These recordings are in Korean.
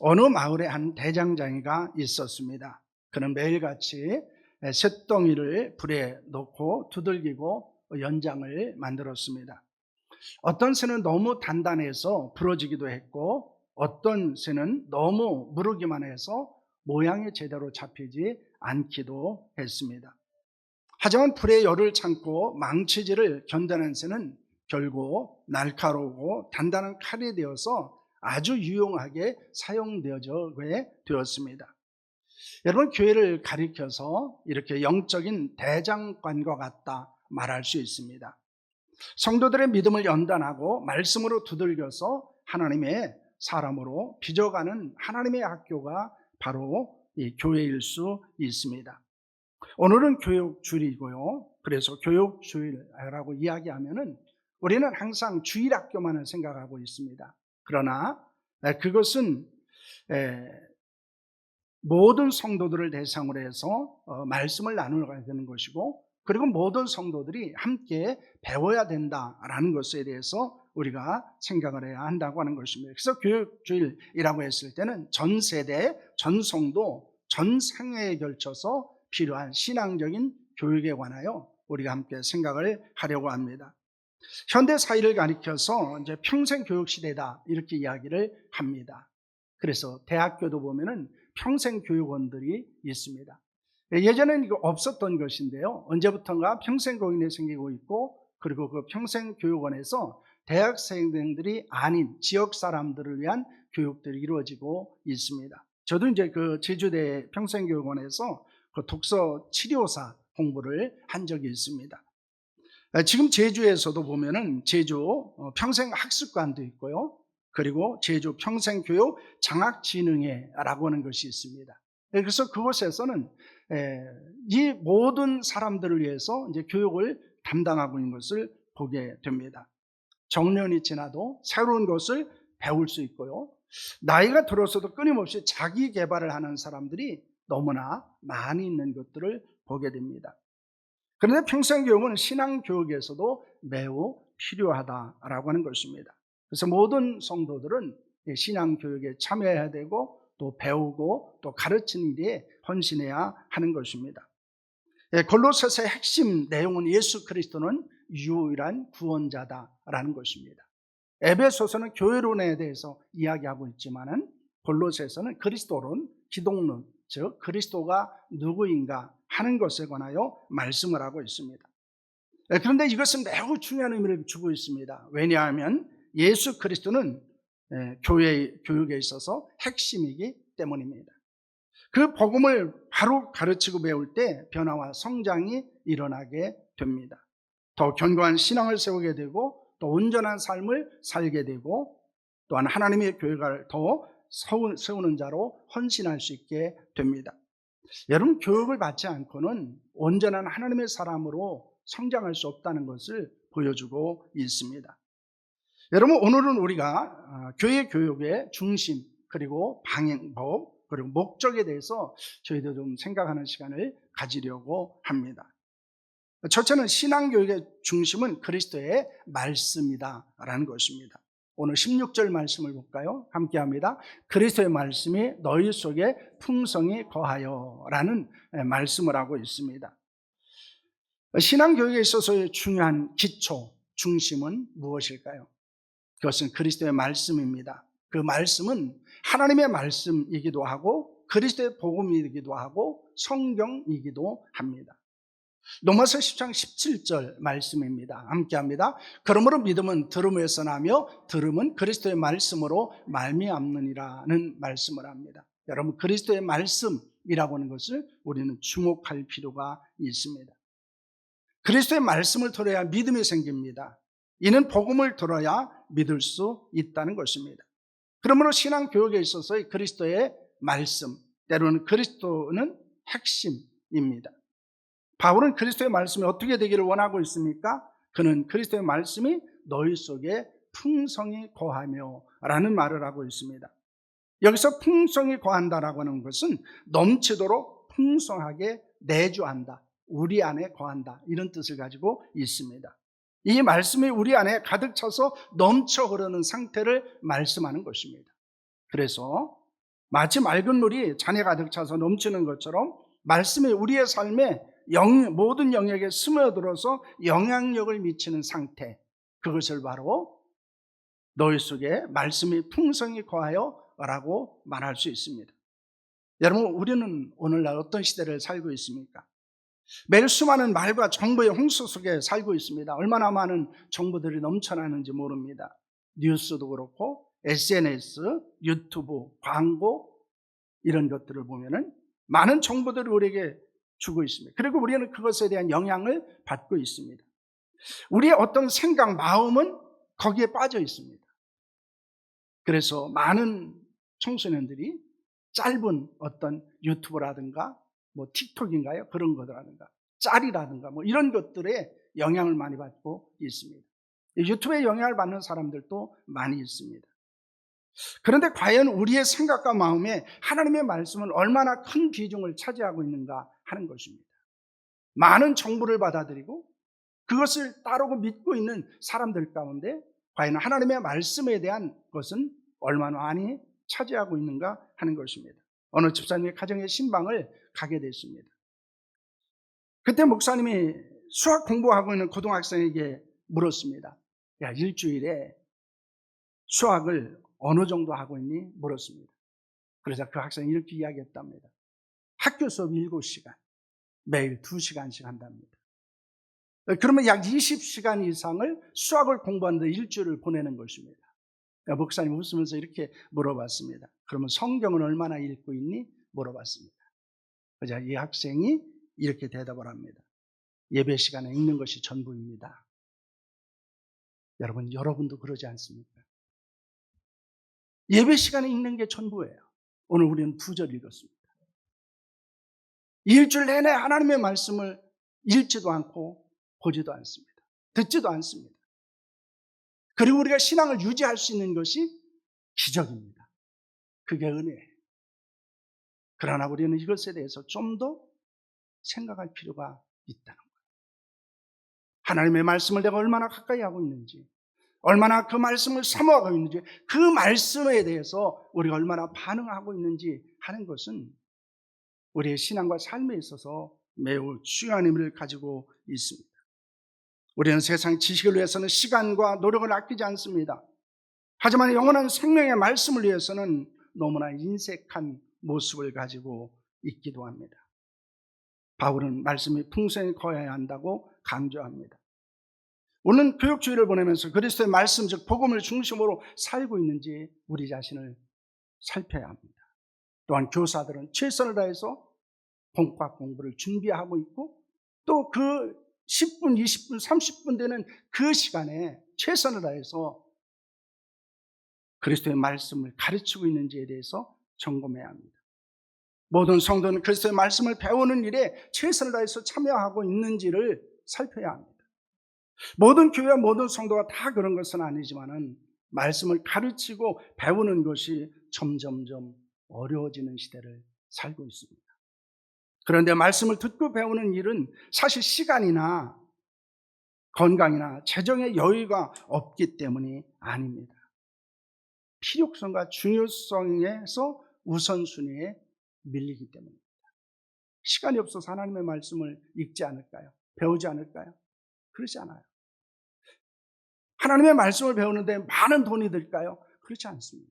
어느 마을에 한 대장장이가 있었습니다. 그는 매일같이 쇳덩이를 불에 넣고 두들기고 연장을 만들었습니다. 어떤 새는 너무 단단해서 부러지기도 했고, 어떤 새는 너무 무르기만 해서 모양이 제대로 잡히지 않기도 했습니다. 하지만 불의 열을 참고 망치질을 견뎌낸 새는 결국 날카로우고 단단한 칼이 되어서 아주 유용하게 사용되어지게 되었습니다. 여러분, 교회를 가리켜서 이렇게 영적인 대장관과 같다 말할 수 있습니다. 성도들의 믿음을 연단하고 말씀으로 두들겨서 하나님의 사람으로 빚어가는 하나님의 학교가 바로 이 교회일 수 있습니다. 오늘은 교육주일이고요. 그래서 교육주일이라고 이야기하면은 우리는 항상 주일학교만을 생각하고 있습니다. 그러나 그것은 모든 성도들을 대상으로 해서 말씀을 나누어야 되는 것이고, 그리고 모든 성도들이 함께 배워야 된다라는 것에 대해서 우리가 생각을 해야 한다고 하는 것입니다. 그래서 교육주일이라고 했을 때는 전 세대, 전 성도, 전 생애에 걸쳐서 필요한 신앙적인 교육에 관하여 우리가 함께 생각을 하려고 합니다. 현대 사회를 가리켜서 이제 평생 교육 시대다 이렇게 이야기를 합니다. 그래서 대학교도 보면은 평생 교육원들이 있습니다. 예전에는 이거 없었던 것인데요. 언제부턴가 평생 교육원이 생기고 있고, 그리고 그 평생 교육원에서 대학생들이 아닌 지역 사람들을 위한 교육들이 이루어지고 있습니다. 저도 이제 그 제주대 평생교육원에서 그 독서 치료사 공부를 한 적이 있습니다. 지금 제주에서도 보면은 제주 평생학습관도 있고요. 그리고 제주 평생교육 장학진흥회라고 하는 것이 있습니다. 그래서 그곳에서는 이 모든 사람들을 위해서 이제 교육을 담당하고 있는 것을 보게 됩니다. 정년이 지나도 새로운 것을 배울 수 있고요. 나이가 들어서도 끊임없이 자기 개발을 하는 사람들이 너무나 많이 있는 것들을 보게 됩니다. 그런데 평생교육은 신앙교육에서도 매우 필요하다라고 하는 것입니다. 그래서 모든 성도들은 신앙교육에 참여해야 되고, 또 배우고 또 가르치는 일에 헌신해야 하는 것입니다. 골로새서의 핵심 내용은 예수 그리스도는 유일한 구원자다라는 것입니다. 에베소서는 교회론에 대해서 이야기하고 있지만은 골로새서는 그리스도론, 기독론, 즉 그리스도가 누구인가 하는 것에 관하여 말씀을 하고 있습니다. 그런데 이것은 매우 중요한 의미를 주고 있습니다. 왜냐하면 예수 그리스도는 교회 교육에 있어서 핵심이기 때문입니다. 그 복음을 바로 가르치고 배울 때 변화와 성장이 일어나게 됩니다. 더 견고한 신앙을 세우게 되고, 또 온전한 삶을 살게 되고, 또한 하나님의 교회를 더 세우는 자로 헌신할 수 있게 됩니다. 여러분, 교육을 받지 않고는 온전한 하나님의 사람으로 성장할 수 없다는 것을 보여주고 있습니다. 여러분, 오늘은 우리가 교회 교육의 중심, 그리고 방향법, 그리고 목적에 대해서 저희도 좀 생각하는 시간을 가지려고 합니다. 첫째는 신앙교육의 중심은 그리스도의 말씀이다라는 것입니다. 오늘 16절 말씀을 볼까요? 함께 합니다. 그리스도의 말씀이 너희 속에 풍성히 거하여 라는 말씀을 하고 있습니다. 신앙교육에 있어서의 중요한 기초, 중심은 무엇일까요? 그것은 그리스도의 말씀입니다. 그 말씀은 하나님의 말씀이기도 하고, 그리스도의 복음이기도 하고, 성경이기도 합니다. 로마서 10장 17절 말씀입니다. 함께 합니다. 그러므로 믿음은 들음에서 나며 들음은 그리스도의 말씀으로 말미암느니라는 말씀을 합니다. 여러분, 그리스도의 말씀이라고 하는 것을 우리는 주목할 필요가 있습니다. 그리스도의 말씀을 들어야 믿음이 생깁니다. 이는 복음을 들어야 믿을 수 있다는 것입니다. 그러므로 신앙교육에 있어서의 그리스도의 말씀, 때로는 그리스도는 핵심입니다. 바울은 그리스도의 말씀이 어떻게 되기를 원하고 있습니까? 그는 그리스도의 말씀이 너희 속에 풍성히 거하며 라는 말을 하고 있습니다. 여기서 풍성히 거한다라고 하는 것은 넘치도록 풍성하게 내주한다, 우리 안에 거한다, 이런 뜻을 가지고 있습니다. 이 말씀이 우리 안에 가득 차서 넘쳐 흐르는 상태를 말씀하는 것입니다. 그래서 마치 맑은 물이 잔에 가득 차서 넘치는 것처럼 말씀이 우리의 삶에 모든 영역에 스며들어서 영향력을 미치는 상태, 그것을 바로 너희 속에 말씀이 풍성히 거하여 라고 말할 수 있습니다. 여러분, 우리는 오늘날 어떤 시대를 살고 있습니까? 매일 수많은 말과 정보의 홍수 속에 살고 있습니다. 얼마나 많은 정보들이 넘쳐나는지 모릅니다. 뉴스도 그렇고 SNS, 유튜브, 광고, 이런 것들을 보면은 많은 정보들을 우리에게 주고 있습니다. 그리고 우리는 그것에 대한 영향을 받고 있습니다. 우리의 어떤 생각, 마음은 거기에 빠져 있습니다. 그래서 많은 청소년들이 짧은 어떤 유튜브라든가 뭐 틱톡인가요? 그런 것이라든가 짤이라든가 뭐 이런 것들에 영향을 많이 받고 있습니다. 유튜브에 영향을 받는 사람들도 많이 있습니다. 그런데 과연 우리의 생각과 마음에 하나님의 말씀은 얼마나 큰 비중을 차지하고 있는가 하는 것입니다. 많은 정보를 받아들이고 그것을 따르고 믿고 있는 사람들 가운데 과연 하나님의 말씀에 대한 것은 얼마나 많이 차지하고 있는가 하는 것입니다. 어느 집사님의 가정의 신방을 가게 됐습니다. 그때 목사님이 수학 공부하고 있는 고등학생에게 물었습니다. 야, 일주일에 수학을 어느 정도 하고 있니? 물었습니다. 그래서 그 학생이 이렇게 이야기했답니다. 학교 수업 7시간, 매일 2시간씩 한답니다. 그러면 약 20시간 이상을 수학을 공부하는데 일주일을 보내는 것입니다. 목사님 웃으면서 이렇게 물어봤습니다. 그러면 성경은 얼마나 읽고 있니? 물어봤습니다. 그래서 이 학생이 이렇게 대답을 합니다. 예배 시간에 읽는 것이 전부입니다. 여러분, 여러분도 그러지 않습니까? 예배 시간에 읽는 게 전부예요. 오늘 우리는 2절 읽었습니다. 일주일 내내 하나님의 말씀을 읽지도 않고 보지도 않습니다. 듣지도 않습니다. 그리고 우리가 신앙을 유지할 수 있는 것이 기적입니다. 그게 은혜예요. 그러나 우리는 이것에 대해서 좀 더 생각할 필요가 있다는 거예요. 하나님의 말씀을 내가 얼마나 가까이 하고 있는지, 얼마나 그 말씀을 사모하고 있는지, 그 말씀에 대해서 우리가 얼마나 반응하고 있는지 하는 것은 우리의 신앙과 삶에 있어서 매우 중요한 의미를 가지고 있습니다. 우리는 세상 지식을 위해서는 시간과 노력을 아끼지 않습니다. 하지만 영원한 생명의 말씀을 위해서는 너무나 인색한 모습을 가지고 있기도 합니다. 바울은 말씀이 풍성히 거해야 한다고 강조합니다. 우리는 교육주의를 보내면서 그리스도의 말씀, 즉 복음을 중심으로 살고 있는지 우리 자신을 살펴야 합니다. 또한 교사들은 최선을 다해서 본과 공부를 준비하고 있고 또 그 10분, 20분, 30분 되는 그 시간에 최선을 다해서 그리스도의 말씀을 가르치고 있는지에 대해서 점검해야 합니다. 모든 성도는 그리스도의 말씀을 배우는 일에 최선을 다해서 참여하고 있는지를 살펴야 합니다. 모든 교회와 모든 성도가 다 그런 것은 아니지만은 말씀을 가르치고 배우는 것이 점점점 어려워지는 시대를 살고 있습니다. 그런데 말씀을 듣고 배우는 일은 사실 시간이나 건강이나 재정의 여유가 없기 때문이 아닙니다. 필요성과 중요성에서 우선순위에 밀리기 때문입니다. 시간이 없어서 하나님의 말씀을 읽지 않을까요? 배우지 않을까요? 그렇지 않아요. 하나님의 말씀을 배우는데 많은 돈이 들까요? 그렇지 않습니다.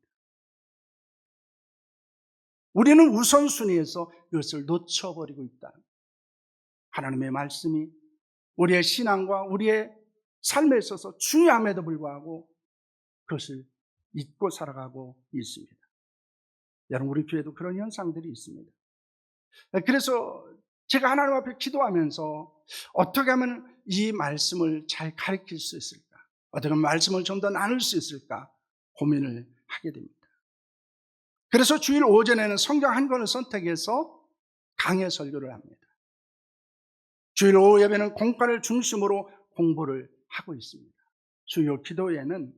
우리는 우선순위에서 이것을 놓쳐버리고 있다. 하나님의 말씀이 우리의 신앙과 우리의 삶에 있어서 중요함에도 불구하고 그것을 잊고 살아가고 있습니다. 여러분, 우리 교회도 그런 현상들이 있습니다. 그래서 제가 하나님 앞에 기도하면서 어떻게 하면 이 말씀을 잘 가르칠 수 있을까? 어떻게 하면 말씀을 좀 더 나눌 수 있을까? 고민을 하게 됩니다. 그래서 주일 오전에는 성경 한 권을 선택해서 강해 설교를 합니다. 주일 오후 예배는 공과를 중심으로 공부를 하고 있습니다. 주요 기도회는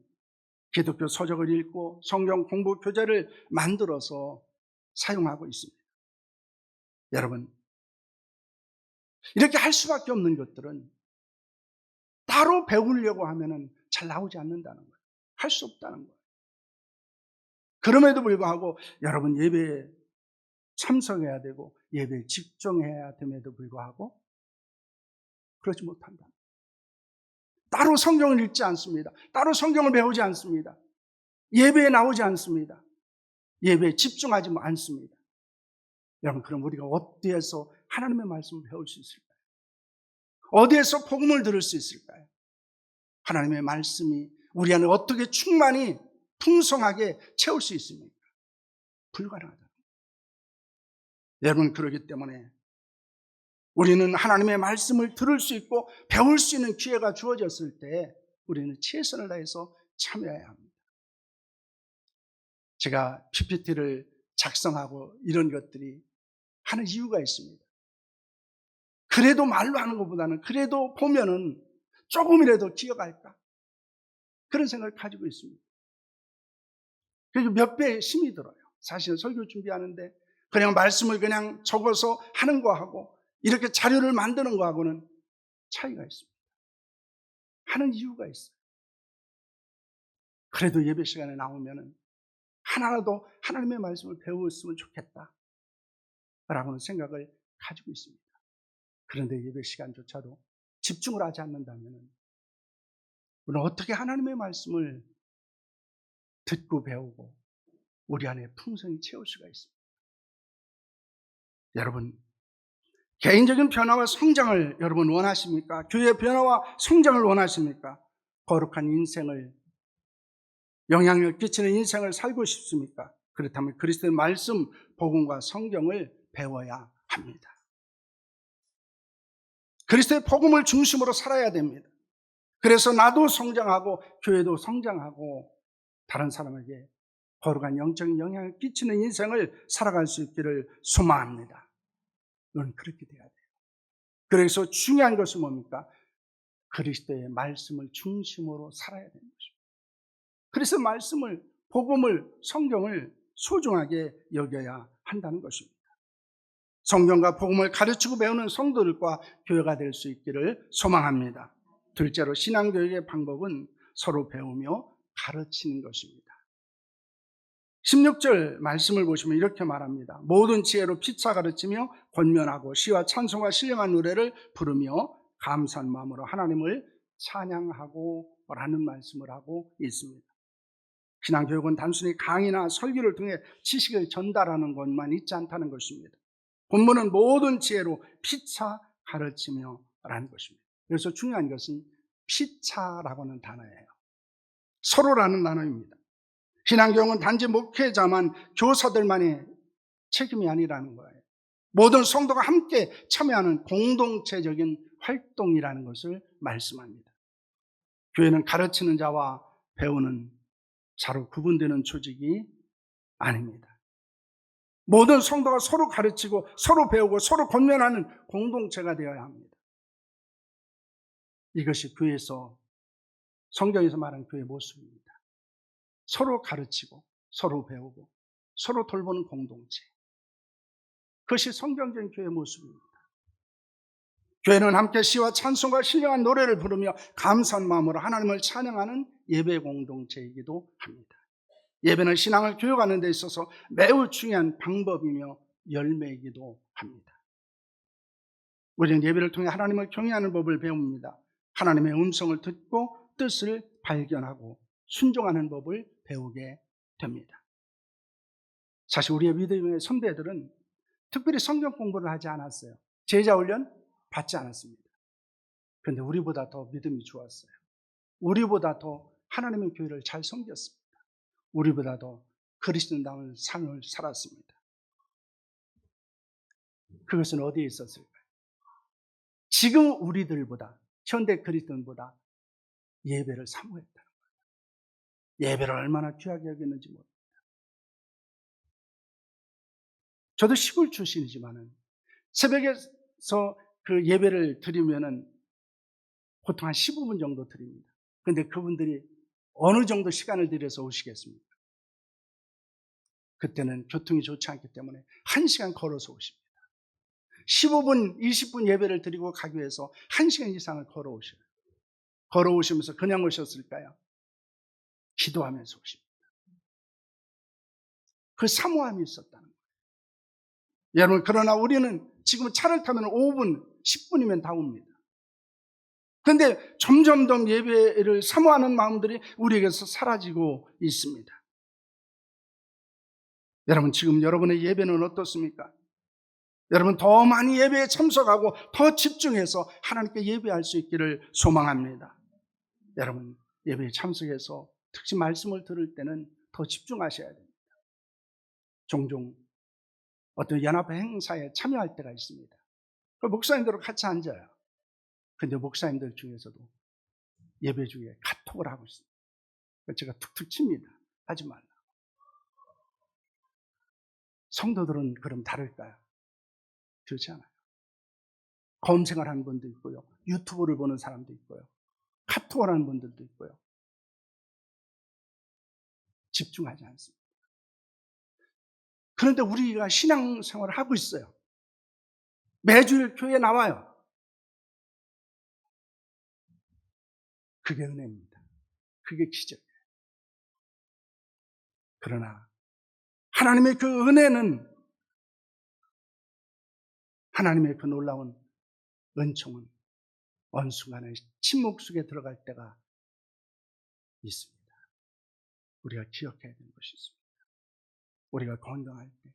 기독교 서적을 읽고 성경 공부 교재를 만들어서 사용하고 있습니다. 여러분, 이렇게 할 수밖에 없는 것들은 따로 배우려고 하면은 잘 나오지 않는다는 거예요. 할 수 없다는 거예요. 그럼에도 불구하고 여러분 예배에 참석해야 되고 예배에 집중해야 됨에도 불구하고 그러지 못한다. 따로 성경을 읽지 않습니다. 따로 성경을 배우지 않습니다. 예배에 나오지 않습니다. 예배에 집중하지 않습니다. 여러분, 그럼 우리가 어디에서 하나님의 말씀을 배울 수 있을까요? 어디에서 복음을 들을 수 있을까요? 하나님의 말씀이 우리 안에 어떻게 충만히 풍성하게 채울 수 있습니까? 불가능하다. 여러분, 그러기 때문에 우리는 하나님의 말씀을 들을 수 있고 배울 수 있는 기회가 주어졌을 때 우리는 최선을 다해서 참여해야 합니다. 제가 PPT를 작성하고 이런 것들이 하는 이유가 있습니다. 그래도 말로 하는 것보다는 그래도 보면은 조금이라도 기억할까? 그런 생각을 가지고 있습니다. 그래서 몇 배의 힘이 들어요. 사실은 설교 준비하는데 그냥 말씀을 그냥 적어서 하는 거하고 이렇게 자료를 만드는 거하고는 차이가 있습니다. 하는 이유가 있어요. 그래도 예배 시간에 나오면은 하나라도 하나님의 말씀을 배웠으면 좋겠다 라고는 생각을 가지고 있습니다. 그런데 예배 시간조차도 집중을 하지 않는다면 우리는 어떻게 하나님의 말씀을 듣고 배우고 우리 안에 풍성히 채울 수가 있습니다. 여러분, 개인적인 변화와 성장을 여러분 원하십니까? 교회의 변화와 성장을 원하십니까? 거룩한 인생을, 영향력 끼치는 인생을 살고 싶습니까? 그렇다면 그리스도의 말씀, 복음과 성경을 배워야 합니다. 그리스도의 복음을 중심으로 살아야 됩니다. 그래서 나도 성장하고 교회도 성장하고 다른 사람에게 거룩한 영적인 영향을 끼치는 인생을 살아갈 수 있기를 소망합니다. 너는 그렇게 돼야 돼요. 그래서 중요한 것은 뭡니까? 그리스도의 말씀을 중심으로 살아야 되는 것입니다. 그래서 말씀을, 복음을, 성경을 소중하게 여겨야 한다는 것입니다. 성경과 복음을 가르치고 배우는 성도들과 교회가 될 수 있기를 소망합니다. 둘째로 신앙교육의 방법은 서로 배우며 가르치는 것입니다. 16절 말씀을 보시면 이렇게 말합니다. 모든 지혜로 피차 가르치며 권면하고 시와 찬송과 신령한 노래를 부르며 감사한 마음으로 하나님을 찬양하고 라는 말씀을 하고 있습니다. 신앙교육은 단순히 강의나 설교를 통해 지식을 전달하는 것만 있지 않다는 것입니다. 본문은 모든 지혜로 피차 가르치며 라는 것입니다. 그래서 중요한 것은 피차라고 하는 단어예요. 서로라는 단어입니다. 신앙교육은 단지 목회자만, 교사들만의 책임이 아니라는 거예요. 모든 성도가 함께 참여하는 공동체적인 활동이라는 것을 말씀합니다. 교회는 가르치는 자와 배우는 자로 구분되는 조직이 아닙니다. 모든 성도가 서로 가르치고 서로 배우고 서로 권면하는 공동체가 되어야 합니다. 이것이 교회에서, 성경에서 말하는 교회의 모습입니다. 서로 가르치고 서로 배우고 서로 돌보는 공동체. 그것이 성경적인 교회의 모습입니다. 교회는 함께 시와 찬송과 신령한 노래를 부르며 감사한 마음으로 하나님을 찬양하는 예배 공동체이기도 합니다. 예배는 신앙을 교육하는 데 있어서 매우 중요한 방법이며 열매이기도 합니다. 우리는 예배를 통해 하나님을 경외하는 법을 배웁니다. 하나님의 음성을 듣고 뜻을 발견하고 순종하는 법을 배우게 됩니다. 사실 우리의 믿음의 선배들은 특별히 성경 공부를 하지 않았어요. 제자 훈련 받지 않았습니다. 그런데 우리보다 더 믿음이 좋았어요. 우리보다 더 하나님의 교회를 잘 섬겼습니다. 우리보다 더 그리스도인다운 삶을 살았습니다. 그것은 어디에 있었을까요? 지금 우리들보다, 현대 그리스도인보다 예배를 사모했다는 거예요. 예배를 얼마나 귀하게 여겼는지 모릅니다. 저도 시골 출신이지만은 새벽에서 그 예배를 드리면은 보통 한 15분 정도 드립니다. 그런데 그분들이 어느 정도 시간을 들여서 오시겠습니까? 그때는 교통이 좋지 않기 때문에 1시간 걸어서 오십니다. 15분, 20분 예배를 드리고 가기 위해서 1시간 이상을 걸어오셔요. 걸어오시면서 그냥 오셨을까요? 기도하면서 오십니다. 그 사모함이 있었다는 거예요. 여러분, 그러나 우리는 지금 차를 타면 5분, 10분이면 다 옵니다. 그런데 점점 더 예배를 사모하는 마음들이 우리에게서 사라지고 있습니다. 여러분, 지금 여러분의 예배는 어떻습니까? 여러분, 더 많이 예배에 참석하고 더 집중해서 하나님께 예배할 수 있기를 소망합니다. 여러분, 예배에 참석해서 특히 말씀을 들을 때는 더 집중하셔야 됩니다. 종종 어떤 연합회 행사에 참여할 때가 있습니다. 그 목사님들과 같이 앉아요. 근데 목사님들 중에서도 예배 중에 카톡을 하고 있습니다. 제가 툭툭 칩니다. 하지 말라. 성도들은 그럼 다를까요? 그렇지 않아요. 검색을 하는 분도 있고요. 유튜브를 보는 사람도 있고요. 카톡을 하는 분들도 있고요. 집중하지 않습니다. 그런데 우리가 신앙생활을 하고 있어요. 매주일 교회에 나와요. 그게 은혜입니다. 그게 기적이에요. 그러나 하나님의 그 은혜는, 하나님의 그 놀라운 은총은 어느 순간에 침묵 속에 들어갈 때가 있습니다. 우리가 기억해야 되는 것이 있습니다. 우리가 건강할 때,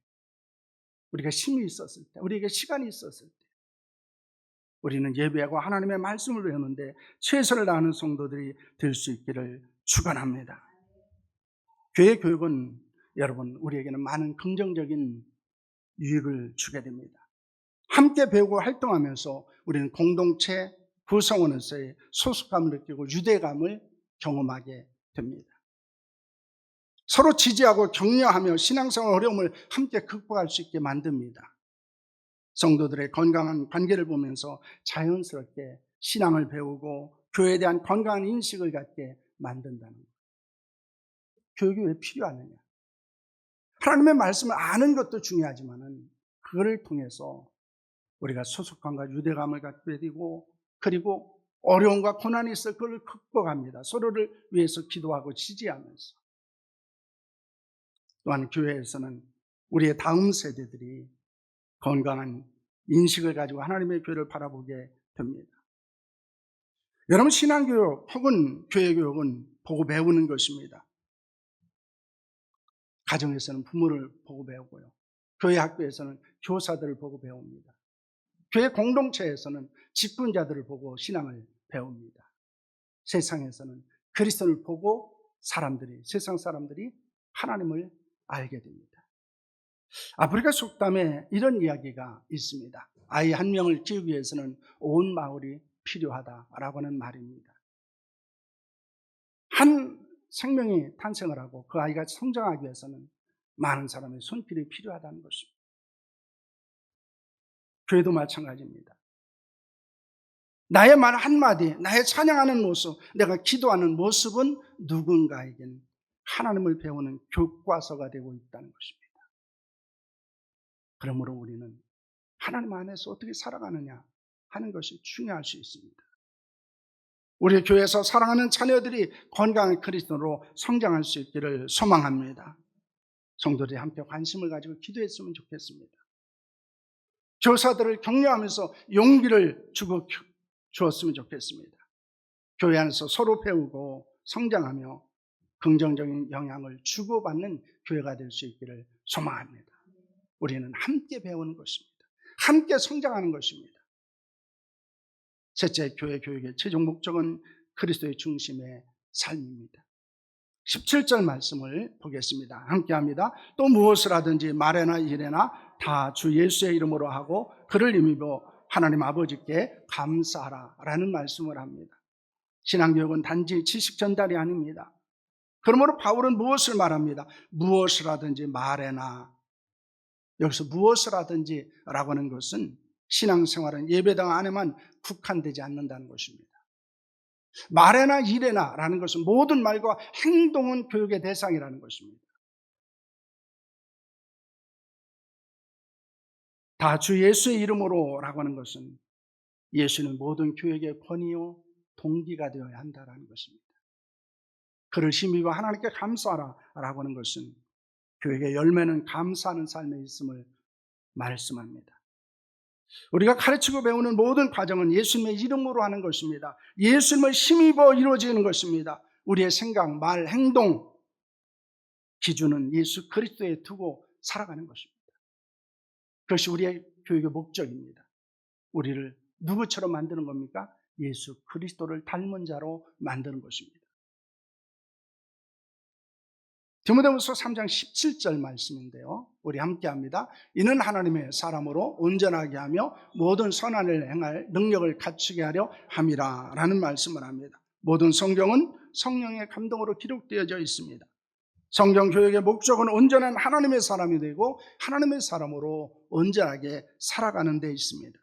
우리가 힘이 있었을 때, 우리에게 시간이 있었을 때, 우리는 예배하고 하나님의 말씀을 배우는데 최선을 다하는 성도들이 될 수 있기를 축원합니다. 교회 교육은 여러분, 우리에게는 많은 긍정적인 유익을 주게 됩니다. 함께 배우고 활동하면서 우리는 공동체 구성원으로서의 소속감을 느끼고 유대감을 경험하게 됩니다. 서로 지지하고 격려하며 신앙생활 어려움을 함께 극복할 수 있게 만듭니다. 성도들의 건강한 관계를 보면서 자연스럽게 신앙을 배우고 교회에 대한 건강한 인식을 갖게 만든다는 거예요. 교육이 왜 필요하느냐? 하나님의 말씀을 아는 것도 중요하지만 그거를 통해서 우리가 소속감과 유대감을 갖게 되고, 그리고 어려움과 고난이 있어 그걸 극복합니다. 서로를 위해서 기도하고 지지하면서. 또한 교회에서는 우리의 다음 세대들이 건강한 인식을 가지고 하나님의 교회를 바라보게 됩니다. 여러분, 신앙교육 혹은 교회교육은 보고 배우는 것입니다. 가정에서는 부모를 보고 배우고요. 교회 학교에서는 교사들을 보고 배웁니다. 교회 공동체에서는 직분자들을 보고 신앙을 배웁니다. 세상에서는 그리스도를 보고 세상 사람들이 하나님을 알게 됩니다. 아프리카 속담에 이런 이야기가 있습니다. 아이 한 명을 키우기 위해서는 온 마을이 필요하다라고 하는 말입니다. 한 생명이 탄생을 하고 그 아이가 성장하기 위해서는 많은 사람의 손길이 필요하다는 것입니다. 교회도 마찬가지입니다. 나의 말 한마디, 나의 찬양하는 모습, 내가 기도하는 모습은 누군가에겐 하나님을 배우는 교과서가 되고 있다는 것입니다. 그러므로 우리는 하나님 안에서 어떻게 살아가느냐 하는 것이 중요할 수 있습니다. 우리 교회에서 사랑하는 자녀들이 건강한 그리스도로 성장할 수 있기를 소망합니다. 성도들이 함께 관심을 가지고 기도했으면 좋겠습니다. 교사들을 격려하면서 용기를 주었으면 좋겠습니다. 교회 안에서 서로 배우고 성장하며 긍정적인 영향을 주고받는 교회가 될 수 있기를 소망합니다. 우리는 함께 배우는 것입니다. 함께 성장하는 것입니다. 셋째, 교회 교육의 최종 목적은 그리스도의 중심의 삶입니다. 17절 말씀을 보겠습니다. 함께 합니다. 또 무엇을 하든지 말에나 일에나 다 주 예수의 이름으로 하고 그를 힘입어 하나님 아버지께 감사하라 라는 말씀을 합니다. 신앙교육은 단지 지식 전달이 아닙니다. 그러므로 바울은 무엇을 말합니다? 무엇을 하든지 말에나. 여기서 무엇을 하든지 라고 하는 것은 신앙생활은 예배당 안에만 국한되지 않는다는 것입니다. 말에나 일에나 라는 것은 모든 말과 행동은 교육의 대상이라는 것입니다. 다 주 예수의 이름으로 라고 하는 것은 예수는 모든 교육의 권위요 동기가 되어야 한다는 것입니다. 그를 힘입어 하나님께 감사하라 라고 하는 것은 교회의 열매는 감사하는 삶에 있음을 말씀합니다. 우리가 가르치고 배우는 모든 과정은 예수님의 이름으로 하는 것입니다. 예수님을 힘입어 이루어지는 것입니다. 우리의 생각, 말, 행동 기준은 예수 그리스도에 두고 살아가는 것입니다. 그것이 우리의 교육의 목적입니다. 우리를 누구처럼 만드는 겁니까? 예수 그리스도를 닮은 자로 만드는 것입니다. 디모데후서 3장 17절 말씀인데요. 우리 함께 합니다. 이는 하나님의 사람으로 온전하게 하며 모든 선한을 행할 능력을 갖추게 하려 함이라 라는 말씀을 합니다. 모든 성경은 성령의 감동으로 기록되어져 있습니다. 성경 교육의 목적은 온전한 하나님의 사람이 되고 하나님의 사람으로 온전하게 살아가는 데 있습니다.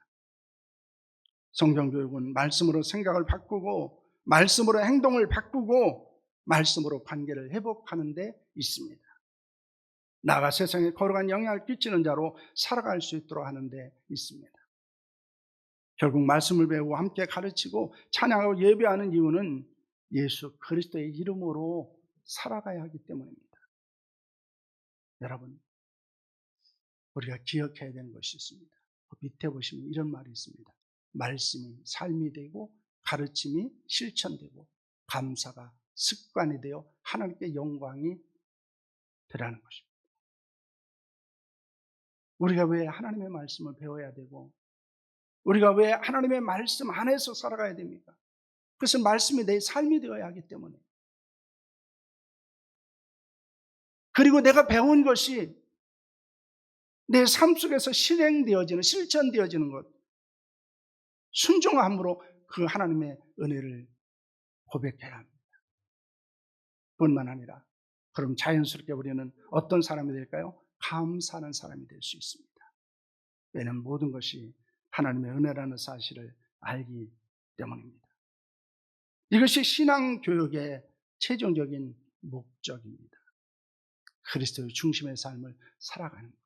성경 교육은 말씀으로 생각을 바꾸고 말씀으로 행동을 바꾸고 말씀으로 관계를 회복하는 데 있습니다. 나아가 세상에 거룩한 영향을 끼치는 자로 살아갈 수 있도록 하는 데 있습니다. 결국 말씀을 배우고 함께 가르치고 찬양하고 예배하는 이유는 예수 그리스도의 이름으로 살아가야 하기 때문입니다. 여러분, 우리가 기억해야 되는 것이 있습니다. 그 밑에 보시면 이런 말이 있습니다. 말씀이 삶이 되고 가르침이 실천되고 감사가 습관이 되어 하나님께 영광이 되라는 것입니다. 우리가 왜 하나님의 말씀을 배워야 되고 우리가 왜 하나님의 말씀 안에서 살아가야 됩니까? 그것은 말씀이 내 삶이 되어야 하기 때문에. 그리고 내가 배운 것이 내 삶 속에서 실행되어지는, 실천되어지는 것, 순종함으로 그 하나님의 은혜를 고백해야 합니다. 뿐만 아니라 그럼 자연스럽게 우리는 어떤 사람이 될까요? 감사하는 사람이 될 수 있습니다. 왜냐하면 모든 것이 하나님의 은혜라는 사실을 알기 때문입니다. 이것이 신앙교육의 최종적인 목적입니다. 그리스도의 중심의 삶을 살아가는 것.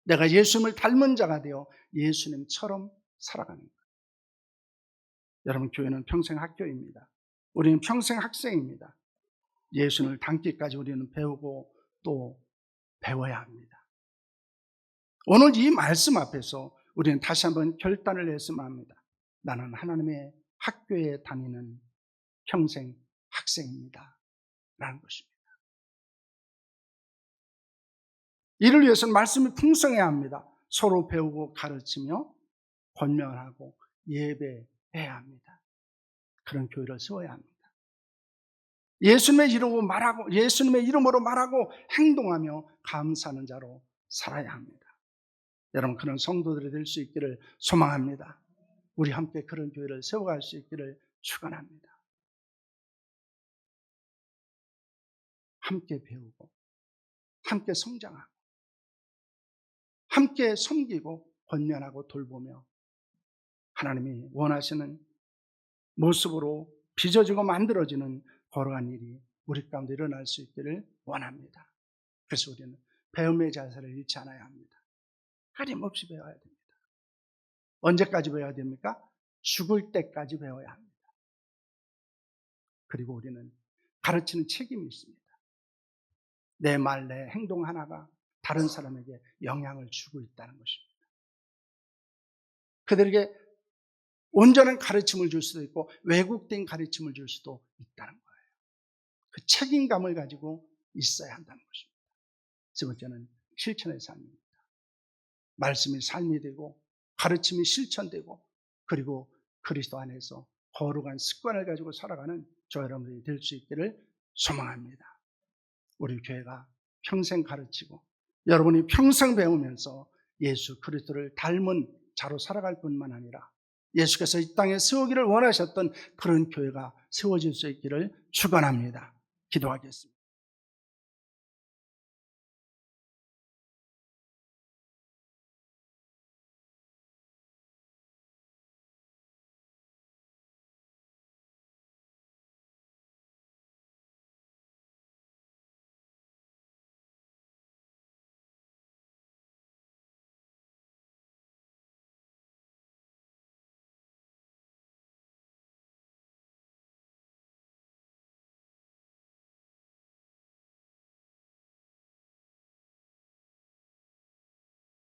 내가 예수님을 닮은 자가 되어 예수님처럼 살아가는 것. 여러분, 교회는 평생 학교입니다. 우리는 평생 학생입니다. 예수님을 닮기까지 우리는 배우고 또 배워야 합니다. 오늘 이 말씀 앞에서 우리는 다시 한번 결단을 했으면 합니다. 나는 하나님의 학교에 다니는 평생 학생입니다. 라는 것입니다. 이를 위해서는 말씀이 풍성해야 합니다. 서로 배우고 가르치며 권면하고 예배해야 합니다. 그런 교회를 세워야 합니다. 예수님의 이름으로 말하고 행동하며 감사하는 자로 살아야 합니다. 여러분, 그런 성도들이 될 수 있기를 소망합니다. 우리 함께 그런 교회를 세워갈 수 있기를 축원합니다. 함께 배우고 함께 성장하고 함께 섬기고 권면하고 돌보며 하나님이 원하시는 모습으로 빚어지고 만들어지는 거룩한 일이 우리 가운데 일어날 수 있기를 원합니다. 그래서 우리는 배움의 자세를 잃지 않아야 합니다. 끊임없이 배워야 됩니다. 언제까지 배워야 됩니까? 죽을 때까지 배워야 합니다. 그리고 우리는 가르치는 책임이 있습니다. 내 말, 내 행동 하나가 다른 사람에게 영향을 주고 있다는 것입니다. 그들에게 온전한 가르침을 줄 수도 있고 왜곡된 가르침을 줄 수도 있다는 거예요. 그 책임감을 가지고 있어야 한다는 것입니다. 세 번째는 실천의 삶입니다. 말씀이 삶이 되고 가르침이 실천되고 그리고 그리스도 안에서 거룩한 습관을 가지고 살아가는 저 여러분들이 될 수 있기를 소망합니다. 우리 교회가 평생 가르치고 여러분이 평생 배우면서 예수 그리스도를 닮은 자로 살아갈 뿐만 아니라 예수께서 이 땅에 세우기를 원하셨던 그런 교회가 세워질 수 있기를 축원합니다. 기도하겠습니다.